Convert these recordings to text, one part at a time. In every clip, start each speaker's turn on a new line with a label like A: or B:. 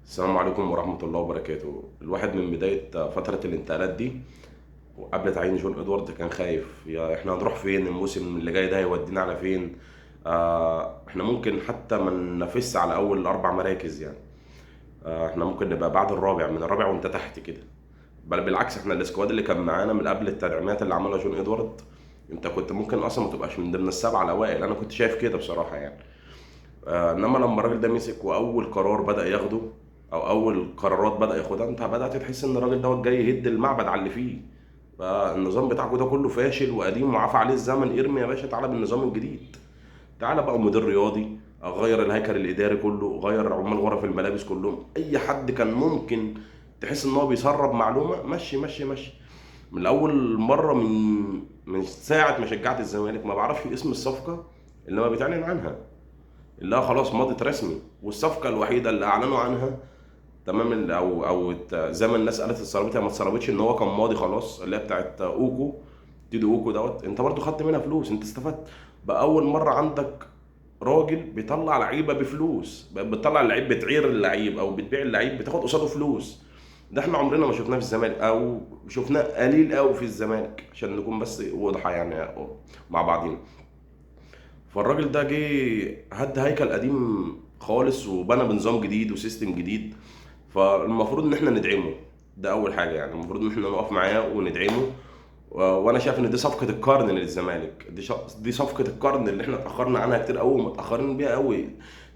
A: السلام عليكم ورحمة الله وبركاته. الواحد من بداية فترة الانتقالات دي وقبل تعيين جون ادوارد كان خايف، يا احنا هنروح فين؟ الموسم اللي جاي ده هيودينا على فين؟ احنا ممكن حتى ما ننافسش على اول 4 مراكز يعني. احنا ممكن نبقى بعد الرابع، من الرابع وانت تحت كده. بل بالعكس، احنا السكواد اللي كان معانا من قبل التدعيمات اللي عملها جون ادوارد، انت كنت ممكن اصلا ما تبقاش من ضمن السبعة الاوائل. انا كنت شايف كده بصراحة يعني. انما لما الراجل ده مسك واول قرار بدأ ياخده او اول قرارات بدأ ياخدها، انت بدأت تحس ان الراجل دوت جاي يهد المعبد على اللي فيه. فالنظام بتاعكم ده كله فاشل وقديم وعفى عليه الزمن، ارمي يا باشا تعالى بالنظام الجديد. تعالى بقى مدير رياضي، غير الهيكل الاداري كله، غير عمال غرف الملابس كلهم، اي حد كان ممكن تحس ان هو بيسرب معلومه مشي مشي مشي. من اول مره، من ساعه ما شجعت الزمالك ما بعرفش اسم الصفقه اللي ما بيتعلن عنها، اللي هي خلاص مضت رسمي. والصفقه الوحيده اللي اعلنوا عنها تمام، زي ما الناس قالت اتسربت، هي ما اتسربتش، ان هو كان ماضي خلاص، اللي هي بتاعت اوكو. تيدو اوكو دوت، انت برضو خدت منها فلوس، انت استفدت. باول مره عندك راجل بيطلع لعيبه بفلوس، بتطلع اللعيب، بتعير اللعيب او بتبيع اللعيب بتاخد قصاده فلوس. ده احنا عمرنا ما شفناه في الزمالك، او شفناه قليل قوي في الزمالك، عشان نكون بس واضحه يعني مع بعضينا. فالراجل ده جه هد هيكل قديم خالص وبنى بنظام جديد وسيستم جديد. فالمفروض ان احنا ندعمه. ده اول حاجه يعني، المفروض ان احنا نقف معاه وندعمه. وانا شايف ان دي صفقه القرن للزمالك، دي صفقه القرن اللي احنا اتاخرنا عنها كتير قوي، متاخرين بيها قوي.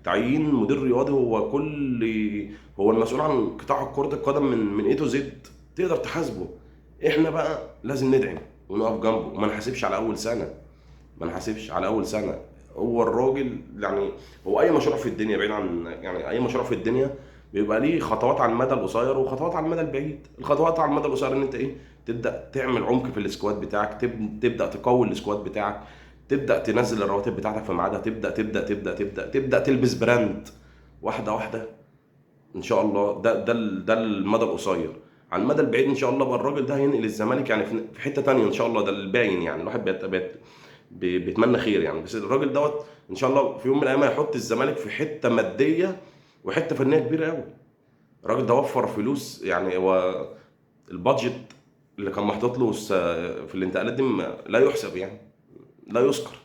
A: تعيين مدير رياضي، هو المسؤول عن قطاع كره القدم من اي تو زد، تقدر تحاسبه. احنا بقى لازم ندعم ونقف جنبه، وما نحاسبش على اول سنه. ما نحاسبش على اول سنه. هو الراجل يعني، هو اي مشروع في الدنيا بعيد عن يعني، اي مشروع في الدنيا بيبقى ليه خطوات على المدى القصير وخطوات على المدى البعيد. الخطوات على المدى القصير ان انت ايه، تبدا تعمل عمق في السكواد بتاعك، تبدا تقوي السكواد بتاعك، تبدا تنزل الرواتب بتاعتك في ميعادها، تبدا تلبس براند واحده واحده. ان شاء الله ده المدى القصير. على المدى البعيد ان شاء الله بقى الراجل ده هينقل الزمالك يعني في حته تانية ان شاء الله. ده الباين يعني، الواحد بيتمنى خير يعني. بس الراجل دوت ان شاء الله في يوم من الايام هيحط الزمالك في حته ماديه وحته فنيه كبيره قوي. الراجل ده وفر فلوس يعني. هو البادجت اللي كان محطوط له في الانتقالات دي لا يحسب يعني، لا يذكر.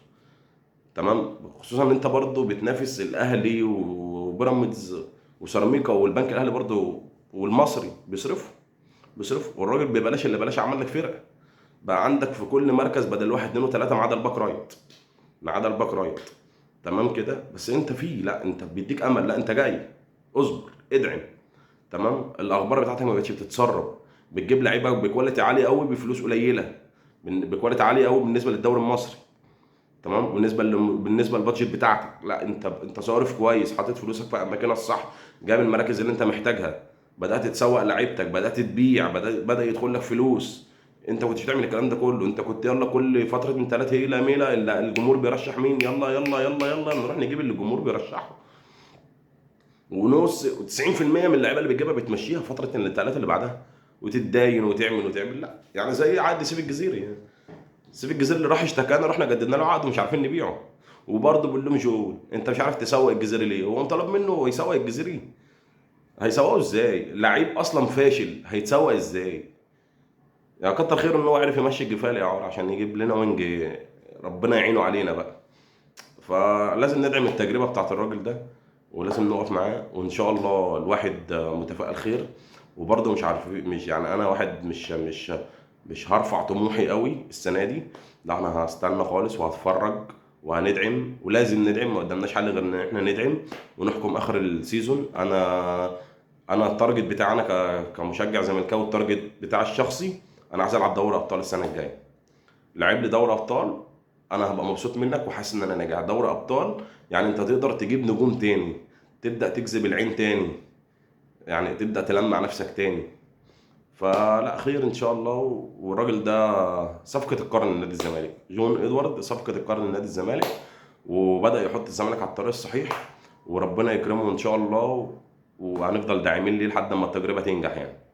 A: تمام، خصوصا ان انت برضو بتنافس الاهلي وبيراميدز وسيراميكا والبنك الاهلي برضو والمصري بيصرفوا والراجل ببلاش، اللي بلاش عمل لك فرقه. بقى عندك في كل مركز بدل واحد اتنين وتلاته ما عدا الباك رايت، ما عدا الباك رايت. تمام كده، بس انت فيه، لا انت بيديك امل، لا انت جاي، اصبر ادعم. تمام، الاخبار بتاعتك ما بقتش بتتسرب، بتجيب لعيبه بكواليتي عاليه قوي بفلوس قليله، بكواليتي عاليه قوي بالنسبه للدوري المصري. تمام، بالنسبه للبادجت بتاعتك، لا انت صارف كويس، حاطط فلوسك في اماكنها الصح، جايب المراكز اللي انت محتاجها، بدات تسوق لعيبتك، بدات تبيع، بدا يدخل لك فلوس. انت كنتش بتعمل الكلام ده كله، انت كنت يلا كل فتره من ثلاث هيلا ميلا الجمهور بيرشح مين، يلا يلا يلا يلا نروح نجيب اللي الجمهور بيرشحه. ونص 90% من اللعيبه اللي بتجيبها بتمشيها فتره الانتقالات اللي بعدها، وتتداين وتعمل لا يعني، زي عقد سيف الجزيري يعني. سيف الجزيري اللي راح اشتكانا، رحنا جددنا له عقد ومش عارفين نبيعه. وبرضه بيقول لهم جو انت مش عارف تسوق الجزيري ليه؟ هو طلب منه يسوق الجزيري؟ هيسوقه ازاي؟ لعيب اصلا فاشل هيتسوق ازاي؟ يعني كتر خيره ان هو عرف يمشي الجفال يا عمر عشان يجيب لنا وينج، ربنا يعينه علينا بقى. فلازم ندعم التجربه بتاعت الراجل ده، ولازم نقف معاه، وان شاء الله الواحد متفائل خير. وبرضه مش عارف، مش يعني انا واحد مش هرفع طموحي قوي السنه دي. لا انا هستنى خالص وهتفرج وهندعم، ولازم ندعم، ما قدامناش حل غير ان احنا ندعم ونحكم اخر السيزون. انا التارجت بتاعي انا كمشجع زملكاوي، التارجت بتاعي الشخصي، انا عايز العب دوري ابطال السنه الجايه. لعب لي دوري ابطال، انا هبقى مبسوط منك وحاسس ان انا ناجح. دوري ابطال يعني انت تقدر تجيب نجوم تاني، تبدا تجذب العين تاني، يعني تبدا تلمع نفسك تاني. فلا خير ان شاء الله. والراجل ده صفقه القرن لنادي الزمالك، جون ادوارد صفقه القرن لنادي الزمالك، وبدا يحط الزمالك على الطريق الصحيح. وربنا يكرمه ان شاء الله، وهنفضل داعمين ليه لحد ما التجربه تنجح يعني.